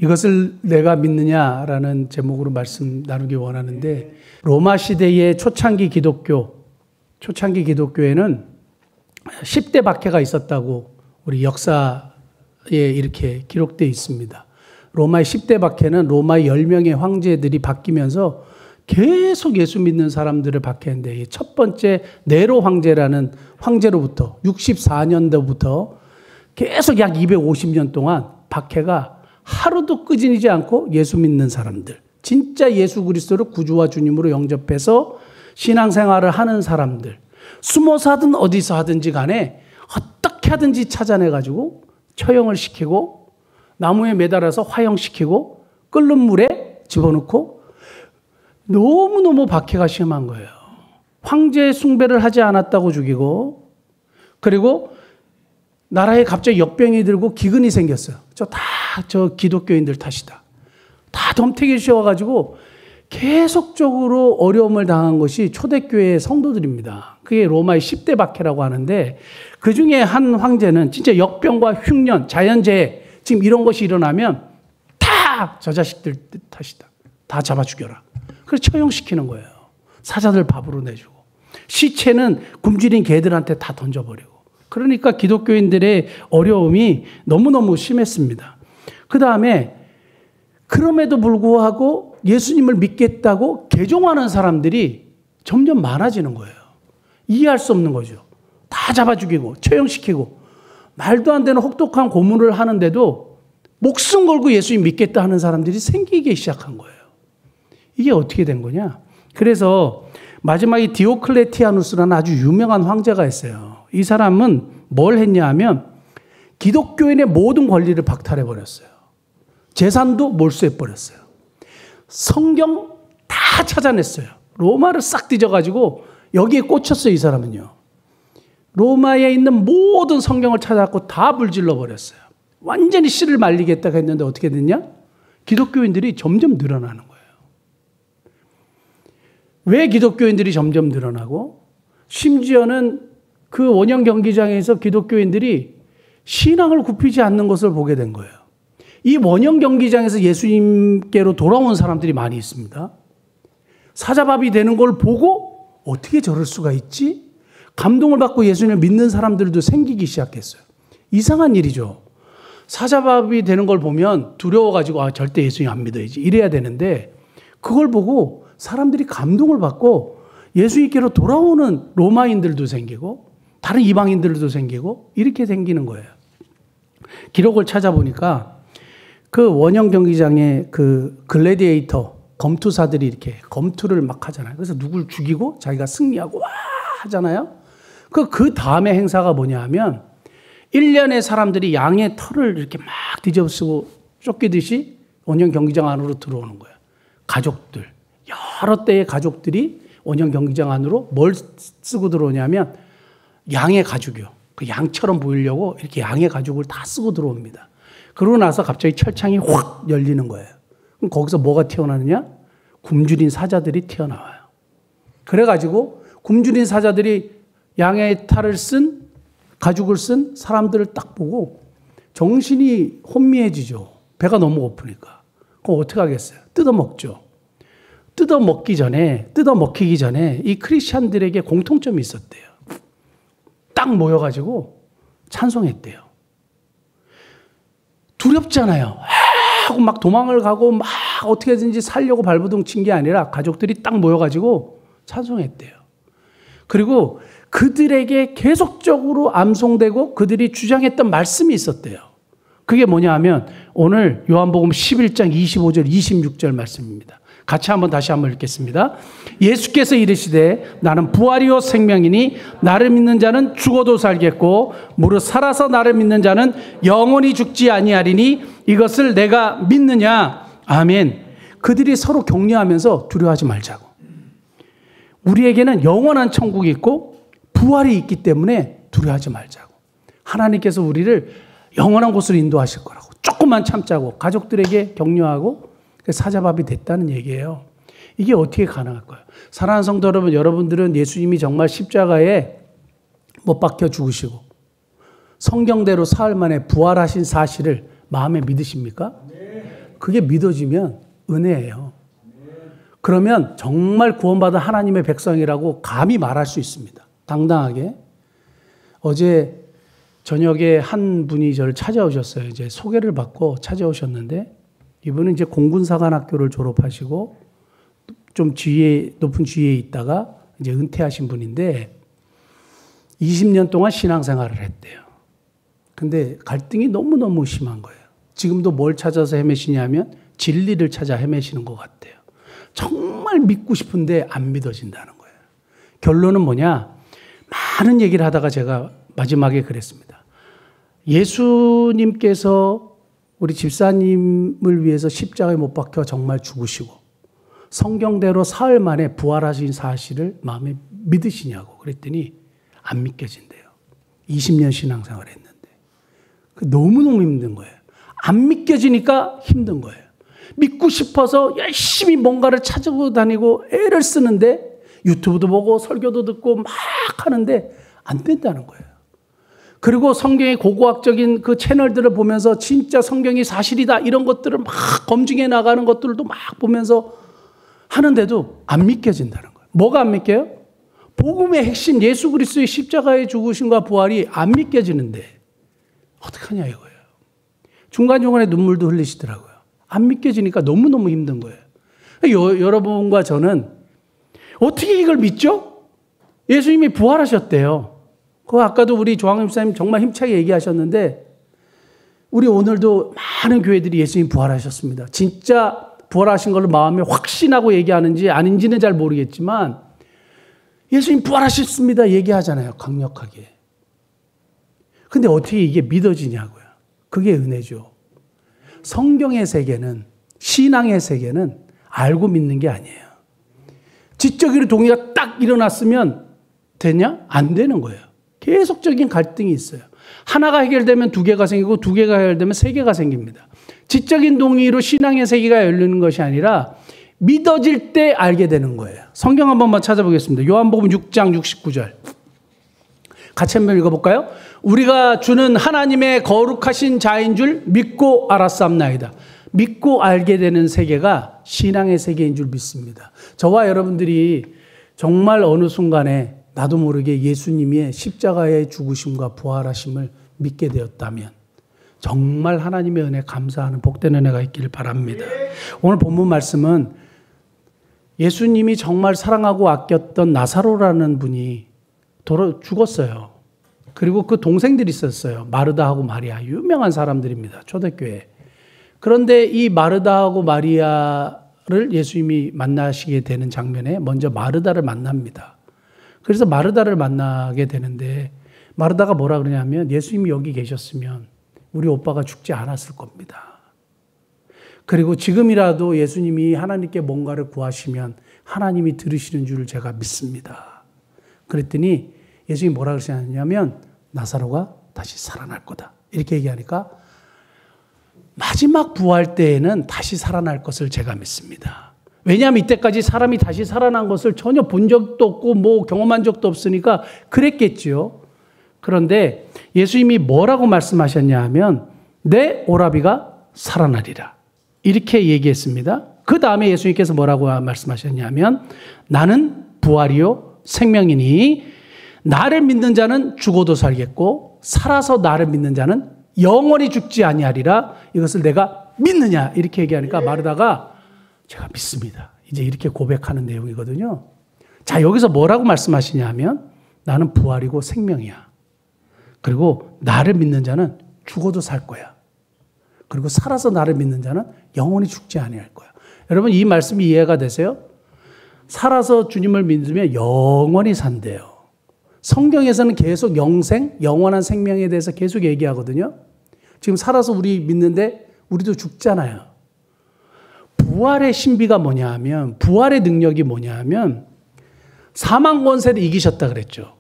이것을 내가 믿느냐라는 제목으로 말씀 나누기 원하는데, 로마 시대의 초창기 기독교에는 10대 박해가 있었다고 우리 역사에 이렇게 기록되어 있습니다. 로마의 10대 박해는 로마의 10명의 황제들이 바뀌면서 계속 예수 믿는 사람들을 박해했는데, 첫 번째 네로 황제라는 황제로부터 64년도부터 계속 약 250년 동안 박해가 하루도 끊이지 않고 예수 믿는 사람들, 진짜 예수 그리스도를 구주와 주님으로 영접해서 신앙생활을 하는 사람들, 숨어서 하든 어디서 하든지 간에 어떻게 하든지 찾아내가지고 처형을 시키고 나무에 매달아서 화형시키고 끓는 물에 집어넣고, 너무너무 박해가 심한 거예요. 황제 숭배를 하지 않았다고 죽이고, 그리고 나라에 갑자기 역병이 들고 기근이 생겼어요. 저 기독교인들 탓이다. 다 덤태기 씌워가지고 계속적으로 어려움을 당한 것이 초대교회의 성도들입니다. 그게 로마의 10대 박해라고 하는데, 그 중에 한 황제는 진짜 역병과 흉년, 자연재해, 지금 이런 것이 일어나면 다 저 자식들 탓이다. 다 잡아 죽여라. 그래서 처형시키는 거예요. 사자들 밥으로 내주고, 시체는 굶주린 개들한테 다 던져버리고. 그러니까 기독교인들의 어려움이 너무너무 심했습니다. 그 다음에 그럼에도 불구하고 예수님을 믿겠다고 개종하는 사람들이 점점 많아지는 거예요. 이해할 수 없는 거죠. 다 잡아 죽이고 처형시키고 말도 안 되는 혹독한 고문을 하는데도 목숨 걸고 예수님 믿겠다 하는 사람들이 생기기 시작한 거예요. 이게 어떻게 된 거냐? 그래서 마지막에 디오클레티아누스라는 아주 유명한 황제가 있어요. 이 사람은 뭘 했냐 하면 기독교인의 모든 권리를 박탈해버렸어요. 재산도 몰수해버렸어요. 성경 다 찾아냈어요. 로마를 싹 뒤져가지고 여기에 꽂혔어요. 이 사람은요. 로마에 있는 모든 성경을 찾아갖고 다 불질러버렸어요. 완전히 씨를 말리겠다고 했는데 어떻게 됐냐? 기독교인들이 점점 늘어나는 거예요. 왜 기독교인들이 점점 늘어나고, 심지어는 그 원형 경기장에서 기독교인들이 신앙을 굽히지 않는 것을 보게 된 거예요. 이 원형 경기장에서 예수님께로 돌아온 사람들이 많이 있습니다. 사자밥이 되는 걸 보고 어떻게 저럴 수가 있지? 감동을 받고 예수님을 믿는 사람들도 생기기 시작했어요. 이상한 일이죠. 사자밥이 되는 걸 보면 두려워가지고 절대 예수님 안 믿어야지 이래야 되는데, 그걸 보고 사람들이 감동을 받고 예수님께로 돌아오는 로마인들도 생기고 다른 이방인들도 생기고 이렇게 생기는 거예요. 기록을 찾아보니까 그 원형 경기장에 그 글래디에이터 검투사들이 이렇게 검투를 막 하잖아요. 그래서 누굴 죽이고 자기가 승리하고 와 하잖아요. 그 다음에 행사가 뭐냐 하면 1년에 사람들이 양의 털을 이렇게 막 뒤집어쓰고 쫓기듯이 원형 경기장 안으로 들어오는 거예요. 가족들, 여러 때의 가족들이 원형 경기장 안으로 뭘 쓰고 들어오냐면 양의 가죽이요. 그 양처럼 보이려고 이렇게 양의 가죽을 다 쓰고 들어옵니다. 그러고 나서 갑자기 철창이 확 열리는 거예요. 그럼 거기서 뭐가 튀어나오느냐? 굶주린 사자들이 튀어나와요. 그래가지고 굶주린 사자들이 양의 탈을 쓴, 가죽을 쓴 사람들을 딱 보고 정신이 혼미해지죠. 배가 너무 고프니까. 그럼 어떻게 하겠어요? 뜯어먹죠. 뜯어먹히기 전에 이 크리스찬들에게 공통점이 있었대요. 딱 모여가지고 찬송했대요. 두렵잖아요. 하고 막 도망을 가고 막 어떻게든지 살려고 발버둥 친 게 아니라 가족들이 딱 모여가지고 찬송했대요. 그리고 그들에게 계속적으로 암송되고 그들이 주장했던 말씀이 있었대요. 그게 뭐냐 하면 오늘 요한복음 11장 25절 26절 말씀입니다. 같이 다시 한번 읽겠습니다. 예수께서 이르시되 나는 부활이요 생명이니 나를 믿는 자는 죽어도 살겠고 무릇 살아서 나를 믿는 자는 영원히 죽지 아니하리니 이것을 내가 믿느냐. 아멘. 그들이 서로 격려하면서 두려워하지 말자고. 우리에게는 영원한 천국이 있고 부활이 있기 때문에 두려워하지 말자고. 하나님께서 우리를 영원한 곳으로 인도하실 거라고. 조금만 참자고 가족들에게 격려하고 사자밥이 됐다는 얘기예요. 이게 어떻게 가능할까요? 사랑하는 성도 여러분, 여러분들은 예수님이 정말 십자가에 못 박혀 죽으시고 성경대로 사흘 만에 부활하신 사실을 마음에 믿으십니까? 네. 그게 믿어지면 은혜예요. 그러면 정말 구원받은 하나님의 백성이라고 감히 말할 수 있습니다. 당당하게. 어제 저녁에 한 분이 저를 찾아오셨어요. 이제 소개를 받고 찾아오셨는데 이분은 이제 공군사관학교를 졸업하시고 좀 높은 지위에 있다가 이제 은퇴하신 분인데 20년 동안 신앙생활을 했대요. 근데 갈등이 너무너무 심한 거예요. 지금도 뭘 찾아서 헤매시냐면 진리를 찾아 헤매시는 것 같아요. 정말 믿고 싶은데 안 믿어진다는 거예요. 결론은 뭐냐? 많은 얘기를 하다가 제가 마지막에 그랬습니다. 예수님께서 우리 집사님을 위해서 십자가에 못 박혀 정말 죽으시고 성경대로 사흘 만에 부활하신 사실을 마음에 믿으시냐고 그랬더니 안 믿겨진대요. 20년 신앙생활 했는데. 너무너무 힘든 거예요. 안 믿겨지니까 힘든 거예요. 믿고 싶어서 열심히 뭔가를 찾아보고 다니고 애를 쓰는데 유튜브도 보고 설교도 듣고 막 하는데 안 된다는 거예요. 그리고 성경의 고고학적인 그 채널들을 보면서 진짜 성경이 사실이다 이런 것들을 막 검증해 나가는 것들도 막 보면서 하는데도 안 믿겨진다는 거예요. 뭐가 안 믿겨요? 복음의 핵심 예수 그리스도의 십자가의 죽으심과 부활이 안 믿겨지는데 어떡하냐 이거예요. 중간중간에 눈물도 흘리시더라고요. 안 믿겨지니까 너무너무 힘든 거예요. 여러분과 저는 어떻게 이걸 믿죠? 예수님이 부활하셨대요. 그 아까도 우리 조항임 목사님 정말 힘차게 얘기하셨는데 우리 오늘도 많은 교회들이 예수님 부활하셨습니다. 진짜 부활하신 걸로 마음에 확신하고 얘기하는지 아닌지는 잘 모르겠지만 예수님 부활하셨습니다 얘기하잖아요. 강력하게. 근데 어떻게 이게 믿어지냐고요. 그게 은혜죠. 성경의 세계는 신앙의 세계는 알고 믿는 게 아니에요. 지적으로 동의가 딱 일어났으면 되냐? 안 되는 거예요. 계속적인 갈등이 있어요. 하나가 해결되면 두 개가 생기고 두 개가 해결되면 세 개가 생깁니다. 지적인 동의로 신앙의 세계가 열리는 것이 아니라 믿어질 때 알게 되는 거예요. 성경 한 번만 찾아보겠습니다. 요한복음 6장 69절. 같이 한번 읽어볼까요? 우리가 주는 하나님의 거룩하신 자인 줄 믿고 알았사옵나이다. 믿고 알게 되는 세계가 신앙의 세계인 줄 믿습니다. 저와 여러분들이 정말 어느 순간에 나도 모르게 예수님의 십자가의 죽으심과 부활하심을 믿게 되었다면 정말 하나님의 은혜 감사하는 복된 은혜가 있기를 바랍니다. 오늘 본문 말씀은 예수님이 정말 사랑하고 아꼈던 나사로라는 분이 죽었어요. 그리고 그 동생들이 있었어요. 마르다하고 마리아. 유명한 사람들입니다. 초대교회. 그런데 이 마르다하고 마리아를 예수님이 만나시게 되는 장면에 먼저 마르다를 만납니다. 그래서 마르다를 만나게 되는데 마르다가 뭐라 그러냐면 예수님이 여기 계셨으면 우리 오빠가 죽지 않았을 겁니다. 그리고 지금이라도 예수님이 하나님께 뭔가를 구하시면 하나님이 들으시는 줄 제가 믿습니다. 그랬더니 예수님이 뭐라 그러시냐면 나사로가 다시 살아날 거다. 이렇게 얘기하니까 마지막 부활 때에는 다시 살아날 것을 제가 믿습니다. 왜냐하면 이때까지 사람이 다시 살아난 것을 전혀 본 적도 없고 뭐 경험한 적도 없으니까 그랬겠지요. 그런데 예수님이 뭐라고 말씀하셨냐 하면 내 오라비가 살아나리라. 이렇게 얘기했습니다. 그 다음에 예수님께서 뭐라고 말씀하셨냐면 나는 부활이요 생명이니 나를 믿는 자는 죽어도 살겠고 살아서 나를 믿는 자는 영원히 죽지 아니하리라. 이것을 내가 믿느냐 이렇게 얘기하니까 마르다가 제가 믿습니다. 이제 이렇게 고백하는 내용이거든요. 자, 여기서 뭐라고 말씀하시냐 하면 나는 부활이고 생명이야. 그리고 나를 믿는 자는 죽어도 살 거야. 그리고 살아서 나를 믿는 자는 영원히 죽지 아니할 거야. 여러분 이 말씀이 이해가 되세요? 살아서 주님을 믿으면 영원히 산대요. 성경에서는 계속 영생, 영원한 생명에 대해서 계속 얘기하거든요. 지금 살아서 우리 믿는데 우리도 죽잖아요. 부활의 신비가 뭐냐 하면 부활의 능력이 뭐냐 하면 사망 권세를 이기셨다 그랬죠.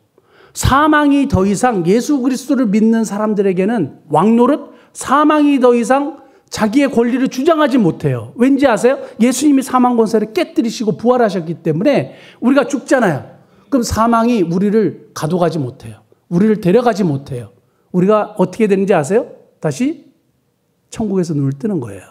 사망이 더 이상 예수 그리스도를 믿는 사람들에게는 왕노릇 사망이 더 이상 자기의 권리를 주장하지 못해요. 왠지 아세요? 예수님이 사망 권세를 깨뜨리시고 부활하셨기 때문에 우리가 죽잖아요. 그럼 사망이 우리를 가둬가지 못해요. 우리를 데려가지 못해요. 우리가 어떻게 되는지 아세요? 다시 천국에서 눈을 뜨는 거예요.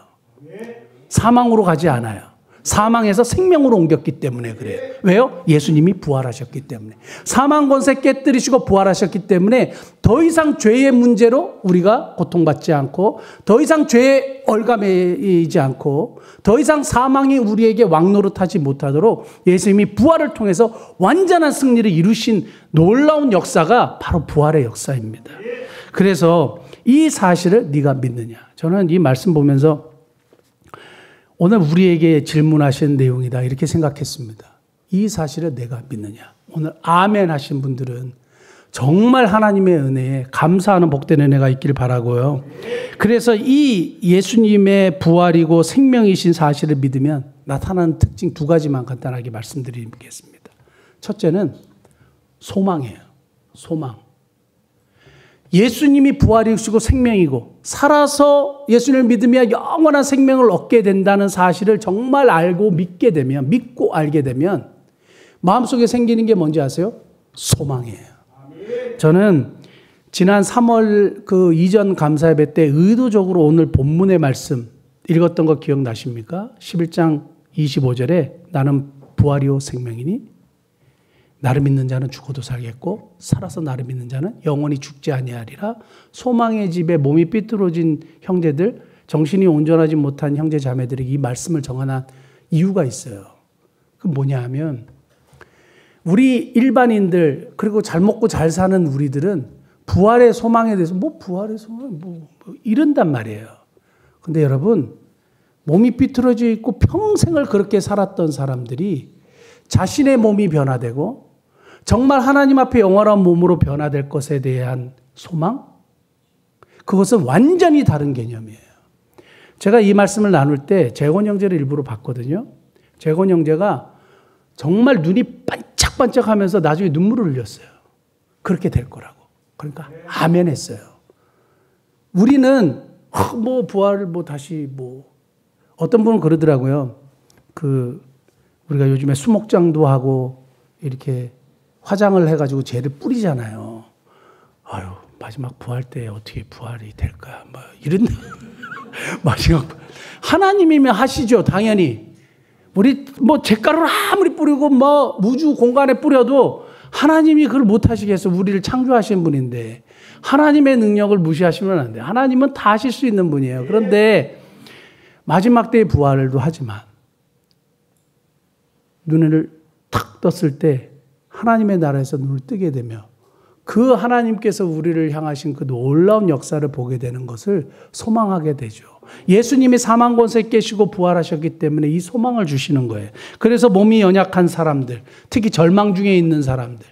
사망으로 가지 않아요. 사망에서 생명으로 옮겼기 때문에 그래요. 왜요? 예수님이 부활하셨기 때문에. 사망 권세 깨뜨리시고 부활하셨기 때문에 더 이상 죄의 문제로 우리가 고통받지 않고, 더 이상 죄에 얼감매이지 않고, 더 이상 사망이 우리에게 왕노릇하지 못하도록 예수님이 부활을 통해서 완전한 승리를 이루신 놀라운 역사가 바로 부활의 역사입니다. 그래서 이 사실을 네가 믿느냐. 저는 이 말씀 보면서 오늘 우리에게 질문하신 내용이다 이렇게 생각했습니다. 이 사실을 내가 믿느냐. 오늘 아멘 하신 분들은 정말 하나님의 은혜에 감사하는 복된 은혜가 있길 바라고요. 그래서 이 예수님의 부활이고 생명이신 사실을 믿으면 나타나는 특징 두 가지만 간단하게 말씀드리겠습니다. 첫째는 소망이에요. 소망. 예수님이 부활이시고 생명이고 살아서 예수님을 믿으며 영원한 생명을 얻게 된다는 사실을 정말 알고 믿게 되면, 믿고 알게 되면 마음속에 생기는 게 뭔지 아세요? 소망이에요. 저는 지난 3월 그 이전 감사예배 때 의도적으로 오늘 본문의 말씀 읽었던 거 기억나십니까? 11장 25절에 나는 부활이요 생명이니 나를 믿는 자는 죽어도 살겠고 살아서 나를 믿는 자는 영원히 죽지 아니하리라. 소망의 집에 몸이 삐뚤어진 형제들, 정신이 온전하지 못한 형제 자매들에게 이 말씀을 정한 이유가 있어요. 그 뭐냐 하면 우리 일반인들 그리고 잘 먹고 잘 사는 우리들은 부활의 소망에 대해서 뭐 부활의 소망 뭐 이런단 말이에요. 근데 여러분 몸이 삐뚤어져 있고 평생을 그렇게 살았던 사람들이 자신의 몸이 변화되고 정말 하나님 앞에 영원한 몸으로 변화될 것에 대한 소망? 그것은 완전히 다른 개념이에요. 제가 이 말씀을 나눌 때 재곤 형제를 일부러 봤거든요. 재곤 형제가 정말 눈이 반짝반짝하면서 나중에 눈물을 흘렸어요. 그렇게 될 거라고. 그러니까 아멘 했어요. 우리는 뭐 부활을 뭐 다시 뭐 어떤 분은 그러더라고요. 우리가 요즘에 수목장도 하고 이렇게 화장을 해가지고 죄를 뿌리잖아요. 아유, 마지막 부활 때 어떻게 부활이 될까? 뭐 이런 마지막 하나님이면 하시죠, 당연히. 우리 뭐 잿가루를 아무리 뿌리고 뭐 우주 공간에 뿌려도 하나님이 그걸 못 하시겠어. 우리를 창조하신 분인데 하나님의 능력을 무시하시면 안 돼요. 하나님은 다 하실 수 있는 분이에요. 그런데 마지막 때의 부활도 하지만 눈을 탁 떴을 때 하나님의 나라에서 눈을 뜨게 되며 그 하나님께서 우리를 향하신 그 놀라운 역사를 보게 되는 것을 소망하게 되죠. 예수님이 사망 권세 깨시고 부활하셨기 때문에 이 소망을 주시는 거예요. 그래서 몸이 연약한 사람들, 특히 절망 중에 있는 사람들,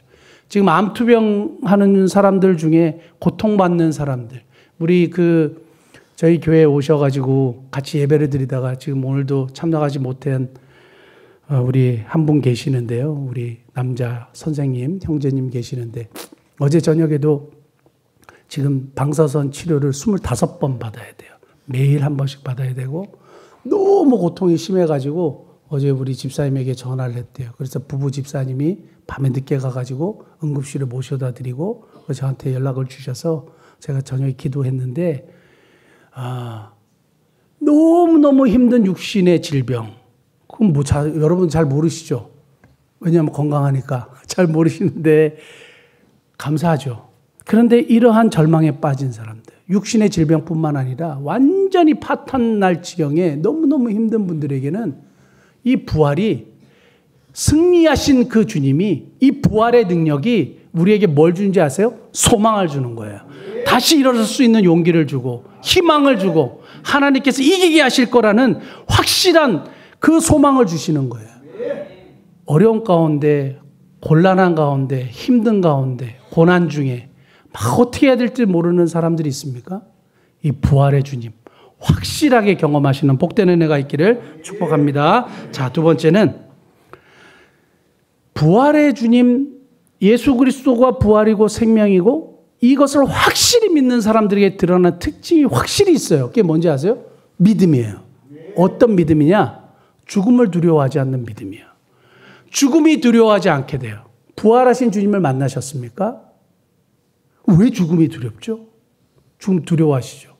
지금 암투병 하는 사람들 중에 고통받는 사람들, 우리 저희 교회에 오셔가지고 같이 예배를 드리다가 지금 오늘도 참석하지 못한 우리 한 분 계시는데요. 우리 남자 선생님, 형제님 계시는데 어제 저녁에도 지금 방사선 치료를 25번 받아야 돼요. 매일 한 번씩 받아야 되고 너무 고통이 심해가지고 어제 우리 집사님에게 전화를 했대요. 그래서 부부 집사님이 밤에 늦게 가가지고 응급실에 모셔다 드리고 저한테 연락을 주셔서 제가 저녁에 기도했는데 너무너무 힘든 육신의 질병. 그럼 여러분 잘 모르시죠? 왜냐하면 건강하니까 잘 모르시는데 감사하죠. 그런데 이러한 절망에 빠진 사람들, 육신의 질병뿐만 아니라 완전히 파탄날 지경에 너무너무 힘든 분들에게는 이 부활이 승리하신 그 주님이 이 부활의 능력이 우리에게 뭘 주는지 아세요? 소망을 주는 거예요. 다시 일어설 수 있는 용기를 주고 희망을 주고 하나님께서 이기게 하실 거라는 확실한 그 소망을 주시는 거예요. 어려운 가운데, 곤란한 가운데, 힘든 가운데, 고난 중에 막 어떻게 해야 될지 모르는 사람들이 있습니까? 이 부활의 주님 확실하게 경험하시는 복된 은혜가 있기를 축복합니다. 자, 두 번째는 부활의 주님 예수 그리스도가 부활이고 생명이고 이것을 확실히 믿는 사람들에게 드러나는 특징이 확실히 있어요. 그게 뭔지 아세요? 믿음이에요. 어떤 믿음이냐? 죽음을 두려워하지 않는 믿음이에요. 죽음이 두려워하지 않게 돼요. 부활하신 주님을 만나셨습니까? 왜 죽음이 두렵죠? 죽음 두려워하시죠?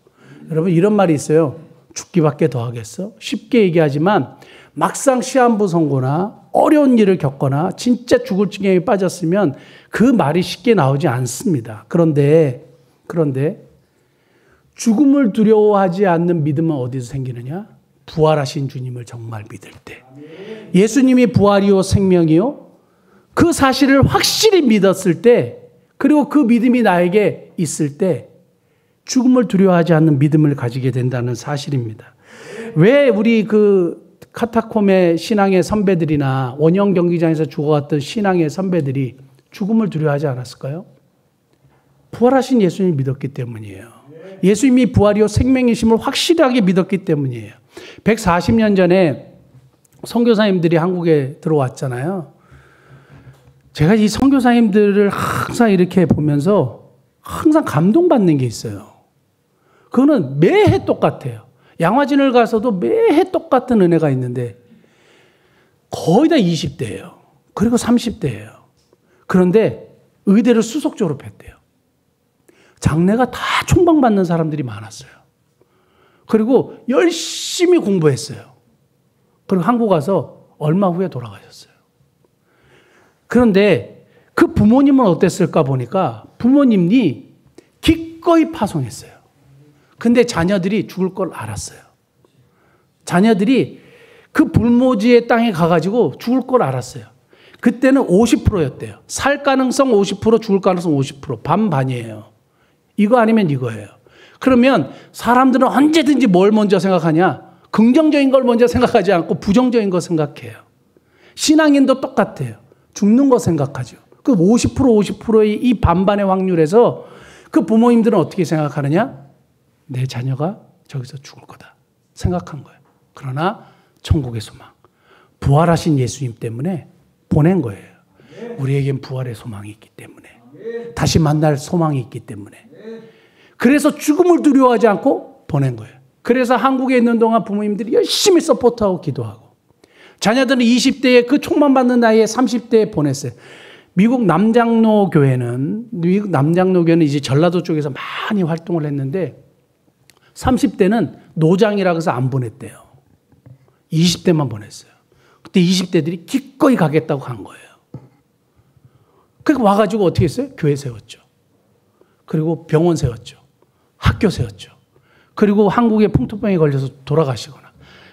여러분 이런 말이 있어요. 죽기밖에 더 하겠어? 쉽게 얘기하지만 막상 시한부 선고나 어려운 일을 겪거나 진짜 죽을 지경에 빠졌으면 그 말이 쉽게 나오지 않습니다. 그런데 죽음을 두려워하지 않는 믿음은 어디서 생기느냐? 부활하신 주님을 정말 믿을 때. 예수님이 부활이요 생명이요. 그 사실을 확실히 믿었을 때, 그리고 그 믿음이 나에게 있을 때 죽음을 두려워하지 않는 믿음을 가지게 된다는 사실입니다. 왜 우리 그 카타콤의 신앙의 선배들이나 원형 경기장에서 죽어갔던 신앙의 선배들이 죽음을 두려워하지 않았을까요? 부활하신 예수님을 믿었기 때문이에요. 예수님이 부활이요 생명이심을 확실하게 믿었기 때문이에요. 140년 전에 선교사님들이 한국에 들어왔잖아요. 제가 이 선교사님들을 항상 이렇게 보면서 항상 감동받는 게 있어요. 그거는 매해 똑같아요. 양화진을 가서도 매해 똑같은 은혜가 있는데 거의 다 20대예요. 그리고 30대예요. 그런데 의대를 수석 졸업했대요. 장래가 다 총방받는 사람들이 많았어요. 그리고 열심히 공부했어요. 그리고 한국 가서 얼마 후에 돌아가셨어요. 그런데 그 부모님은 어땠을까 보니까 부모님이 기꺼이 파송했어요. 근데 자녀들이 죽을 걸 알았어요. 자녀들이 그 불모지의 땅에 가가지고 죽을 걸 알았어요. 그때는 50%였대요. 살 가능성 50%, 죽을 가능성 50%. 반반이에요. 이거 아니면 이거예요. 그러면 사람들은 언제든지 뭘 먼저 생각하냐? 긍정적인 걸 먼저 생각하지 않고 부정적인 거 생각해요. 신앙인도 똑같아요. 죽는 거 생각하죠. 그 50%, 50%의 이 반반의 확률에서 그 부모님들은 어떻게 생각하느냐? 내 자녀가 저기서 죽을 거다 생각한 거예요. 그러나 천국의 소망, 부활하신 예수님 때문에 보낸 거예요. 우리에겐 부활의 소망이 있기 때문에, 다시 만날 소망이 있기 때문에, 그래서 죽음을 두려워하지 않고 보낸 거예요. 그래서 한국에 있는 동안 부모님들이 열심히 서포트하고 기도하고, 자녀들은 20대에 그 총만 받는 나이에 30대에 보냈어요. 미국 남장로 교회는 이제 전라도 쪽에서 많이 활동을 했는데 30대는 노장이라고 해서 안 보냈대요. 20대만 보냈어요. 그때 20대들이 기꺼이 가겠다고 간 거예요. 그러니까 와가지고 어떻게 했어요? 교회 세웠죠. 그리고 병원 세웠죠. 학교 세웠죠. 그리고 한국에 풍토병에 걸려서 돌아가시거나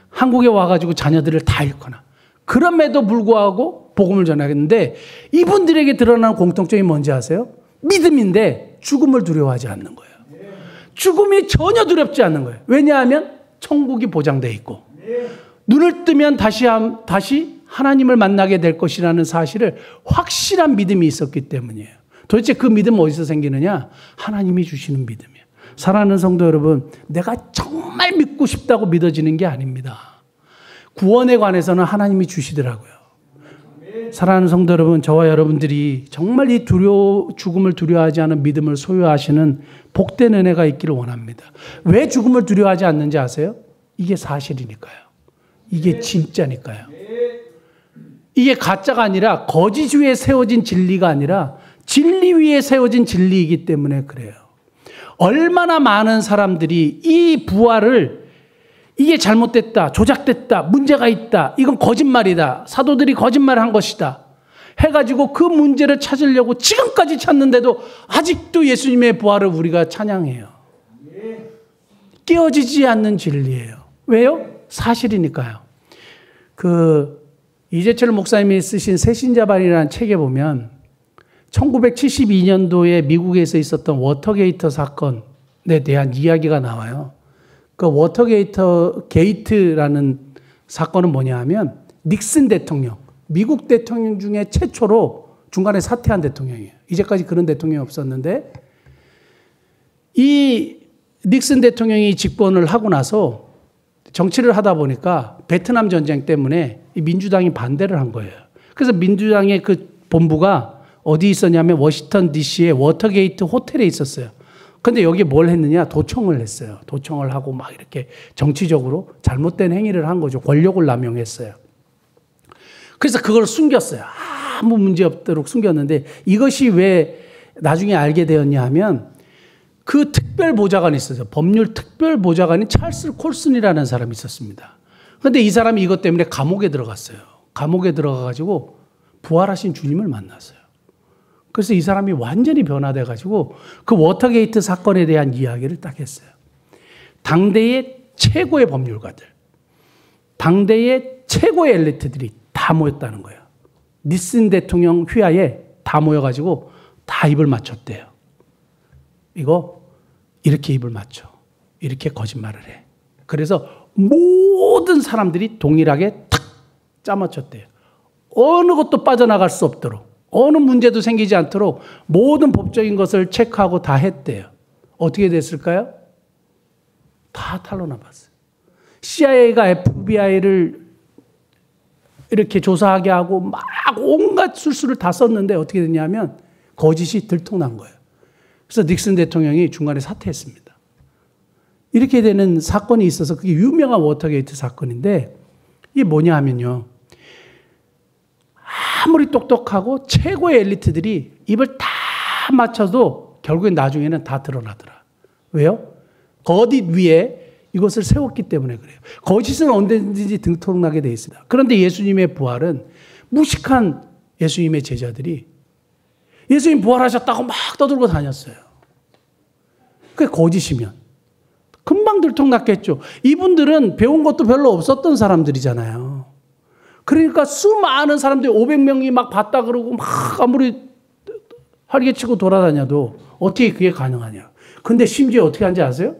한국에 와가지고 자녀들을 다 잃거나, 그럼에도 불구하고 복음을 전하겠는데 이분들에게 드러나는 공통점이 뭔지 아세요? 믿음인데 죽음을 두려워하지 않는 거예요. 죽음이 전혀 두렵지 않는 거예요. 왜냐하면 천국이 보장되어 있고 눈을 뜨면 다시 하나님을 만나게 될 것이라는 사실을 확실한 믿음이 있었기 때문이에요. 도대체 그 믿음은 어디서 생기느냐? 하나님이 주시는 믿음이에요. 사랑하는 성도 여러분, 내가 정말 믿고 싶다고 믿어지는 게 아닙니다. 구원에 관해서는 하나님이 주시더라고요. 사랑하는 성도 여러분, 저와 여러분들이 정말 이 죽음을 두려워하지 않은 믿음을 소유하시는 복된 은혜가 있기를 원합니다. 왜 죽음을 두려워하지 않는지 아세요? 이게 사실이니까요. 이게 진짜니까요. 이게 가짜가 아니라 거짓 위에 세워진 진리가 아니라 진리 위에 세워진 진리이기 때문에 그래요. 얼마나 많은 사람들이 이 부활을 이게 잘못됐다, 조작됐다, 문제가 있다, 이건 거짓말이다, 사도들이 거짓말을 한 것이다 해가지고 그 문제를 찾으려고 지금까지 찾는데도 아직도 예수님의 부활을 우리가 찬양해요. 깨어지지 않는 진리예요. 왜요? 사실이니까요. 이재철 목사님이 쓰신 새신자반이라는 책에 보면 1972년도에 미국에서 있었던 워터게이트 사건에 대한 이야기가 나와요. 그 워터게이트라는 사건은 뭐냐 하면 닉슨 대통령, 미국 대통령 중에 최초로 중간에 사퇴한 대통령이에요. 이제까지 그런 대통령이 없었는데 이 닉슨 대통령이 집권을 하고 나서 정치를 하다 보니까 베트남 전쟁 때문에 이 민주당이 반대를 한 거예요. 그래서 민주당의 그 본부가 어디 있었냐면 워싱턴 DC의 워터게이트 호텔에 있었어요. 근데 여기에 뭘 했느냐? 도청을 했어요. 도청을 하고 막 이렇게 정치적으로 잘못된 행위를 한 거죠. 권력을 남용했어요. 그래서 그걸 숨겼어요. 아무 문제 없도록 숨겼는데 이것이 왜 나중에 알게 되었냐 하면 그 특별 보좌관이 있었어요. 법률 특별 보좌관인 찰스 콜슨이라는 사람이 있었습니다. 그런데 이 사람이 이것 때문에 감옥에 들어갔어요. 감옥에 들어가가지고 부활하신 주님을 만났어요. 그래서 이 사람이 완전히 변화돼가지고 그 워터게이트 사건에 대한 이야기를 딱 했어요. 당대의 최고의 법률가들, 당대의 최고의 엘리트들이 다 모였다는 거예요. 닉슨 대통령 휘하에 다 모여가지고 다 입을 맞췄대요. 이거 이렇게 입을 맞춰. 이렇게 거짓말을 해. 그래서 모든 사람들이 동일하게 탁 짜맞췄대요. 어느 것도 빠져나갈 수 없도록, 어느 문제도 생기지 않도록 모든 법적인 것을 체크하고 다 했대요. 어떻게 됐을까요? 다 탄로나봤어요. CIA가 FBI를 이렇게 조사하게 하고 막 온갖 술수를 다 썼는데 어떻게 됐냐면 거짓이 들통난 거예요. 그래서 닉슨 대통령이 중간에 사퇴했습니다. 이렇게 되는 사건이 있어서 그게 유명한 워터게이트 사건인데 이게 뭐냐 하면요. 아무리 똑똑하고 최고의 엘리트들이 입을 다 맞춰도 결국엔 나중에는 다 드러나더라. 왜요? 거짓 위에 이것을 세웠기 때문에 그래요. 거짓은 언제든지 등통나게 되어 있습니다. 그런데 예수님의 부활은 무식한 예수님의 제자들이 예수님 부활하셨다고 막 떠들고 다녔어요. 그게 거짓이면 금방 들통났겠죠. 이분들은 배운 것도 별로 없었던 사람들이잖아요. 그러니까 수많은 사람들이 500명이 막 봤다 그러고 막 아무리 활개치고 돌아다녀도 어떻게 그게 가능하냐. 근데 심지어 어떻게 하는지 아세요?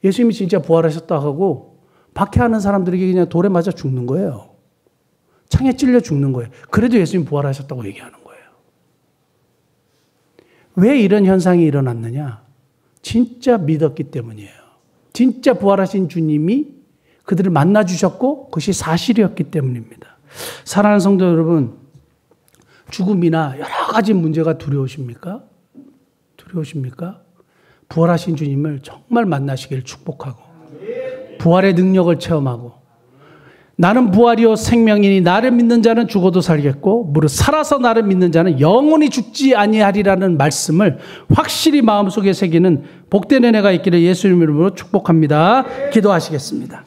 예수님이 진짜 부활하셨다고 하고 박해하는 사람들에게 그냥 돌에 맞아 죽는 거예요. 창에 찔려 죽는 거예요. 그래도 예수님 부활하셨다고 얘기하는 거예요. 왜 이런 현상이 일어났느냐? 진짜 믿었기 때문이에요. 진짜 부활하신 주님이 그들을 만나주셨고 그것이 사실이었기 때문입니다. 사랑하는 성도 여러분, 죽음이나 여러 가지 문제가 두려우십니까? 두려우십니까? 부활하신 주님을 정말 만나시길 축복하고 부활의 능력을 체험하고 나는 부활이요 생명이니 나를 믿는 자는 죽어도 살겠고 무릇 살아서 나를 믿는 자는 영원히 죽지 아니하리라는 말씀을 확실히 마음속에 새기는 복된 은혜가 있기를 예수님 이름으로 축복합니다. 기도하시겠습니다.